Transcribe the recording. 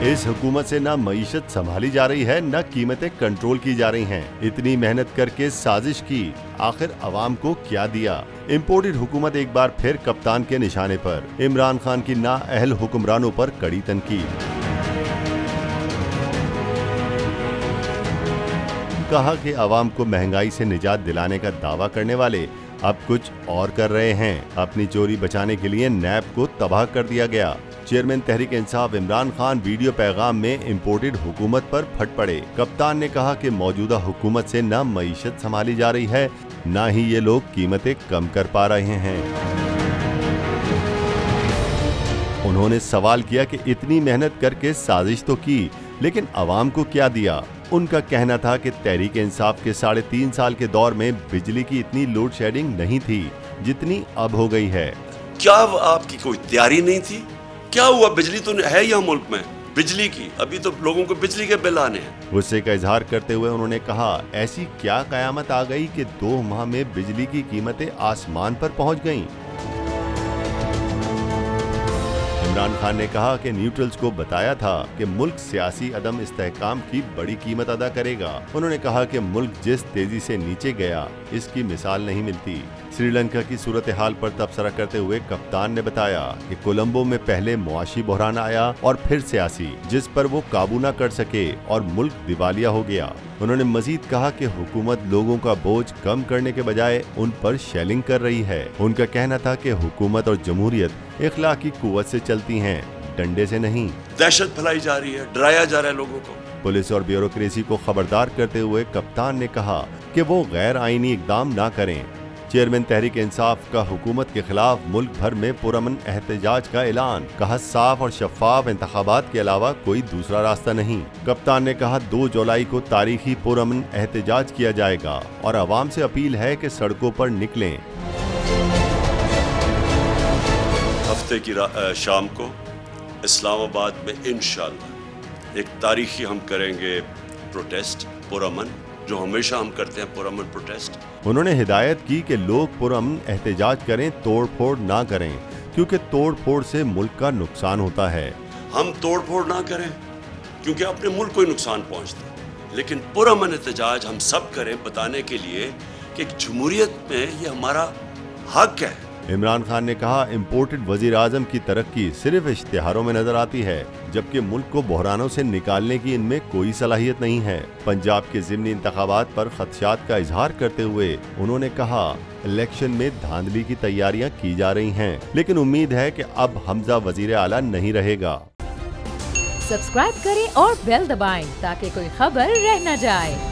इस हुकूमत से न मईशत संभाली जा रही है न कीमतें कंट्रोल की जा रही हैं। इतनी मेहनत करके साजिश की, आखिर अवाम को क्या दिया? इम्पोर्टेड हुकूमत एक बार फिर कप्तान के निशाने पर। इमरान खान की नाअहल हुक्मरानों पर कड़ी तनकीद। कहा कि अवाम को महंगाई से निजात दिलाने का दावा करने वाले अब कुछ और कर रहे हैं। अपनी चोरी बचाने के लिए नैब को तबाह कर दिया गया। चेयरमैन तहरीक इंसाफ इमरान खान वीडियो पैगाम में इम्पोर्टेड हुकूमत पर फट पड़े। कप्तान ने कहा कि मौजूदा हुकूमत से न मईशत संभाली जा रही है, न ही ये लोग कीमतें कम कर पा रहे हैं। उन्होंने सवाल किया कि इतनी मेहनत करके साजिश तो की, लेकिन अवाम को क्या दिया? उनका कहना था कि तहरीक इंसाफ के 3.5 साल के दौर में बिजली की इतनी लोड शेडिंग नहीं थी जितनी अब हो गई है। क्या आपकी कोई तैयारी नहीं थी? क्या हुआ? बिजली तो है यहाँ मुल्क में बिजली की, अभी तो लोगों को बिजली के बिल आने हैं। गुस्से का इजहार करते हुए उन्होंने कहा, ऐसी क्या कयामत आ गई कि 2 माह में बिजली की कीमतें आसमान पर पहुंच गईं? इमरान खान ने कहा कि न्यूट्रल्स को बताया था कि मुल्क सियासी अदम इस्तेहकाम की बड़ी कीमत अदा करेगा। उन्होंने कहा कि मुल्क जिस तेजी से नीचे गया, इसकी मिसाल नहीं मिलती। श्रीलंका की सूरत हाल पर तबसरा करते हुए कप्तान ने बताया कि कोलंबो में पहले मुआशी बहरान आया और फिर सियासी, जिस पर वो काबू न कर सके और मुल्क दिवालिया हो गया। उन्होंने मजीद कहा कि हुकूमत लोगों का बोझ कम करने के बजाय उन पर शेलिंग कर रही है। उनका कहना था कि हुकूमत और जमहूरियत इखलाकी कुव्वत से चलती हैं, डंडे से नहीं। दहशत फैलाई जा रही है, डराया जा रहा है लोगों को। पुलिस और ब्यूरोक्रेसी को खबरदार करते हुए कप्तान ने कहा कि वो गैर आईनी इकदाम ना करें। चेयरमैन तहरीक इंसाफ का हुकूमत के खिलाफ मुल्क भर में पुरअमन एहतजाज का ऐलान। कहा, साफ और शफाफ इंतखाबात के अलावा कोई दूसरा रास्ता नहीं। कप्तान ने कहा, 2 जुलाई को तारीखी पुरअमन एहतजाज किया जाएगा और अवाम से अपील है कि सड़कों पर निकलें। हफ्ते की शाम को इस्लामाबाद में इंशाअल्लाह एक तारीखी हम करेंगे प्रोटेस्ट, पुरअमन, जो हमेशा हम करते हैं, पुरअमन प्रोटेस्ट। उन्होंने हिदायत की कि लोग पुरअमन एहतजाज करें, तोड़ फोड़ ना करें, क्योंकि तोड़ फोड़ से मुल्क का नुकसान होता है। हम तोड़ फोड़ ना करें क्योंकि अपने मुल्क को ही नुकसान पहुंचता है, लेकिन पुरअमन एहतजाज हम सब करें बताने के लिए कि जमहूरियत में ये हमारा हक है। इमरान खान ने कहा, इम्पोर्टेड वजीर आजम की तरक्की सिर्फ इश्तिहारों में नजर आती है, जबकि मुल्क को बहरानों से निकालने की इनमें कोई सलाहियत नहीं है। पंजाब के ज़िमनी इंतखाबात पर खदशात का इजहार करते हुए उन्होंने कहा, इलेक्शन में धांधली की तैयारियां की जा रही हैं, लेकिन उम्मीद है कि अब हमजा वजीर आला नहीं रहेगा। सब्सक्राइब करें और बेल दबाएं ताकि कोई खबर रह न जाए।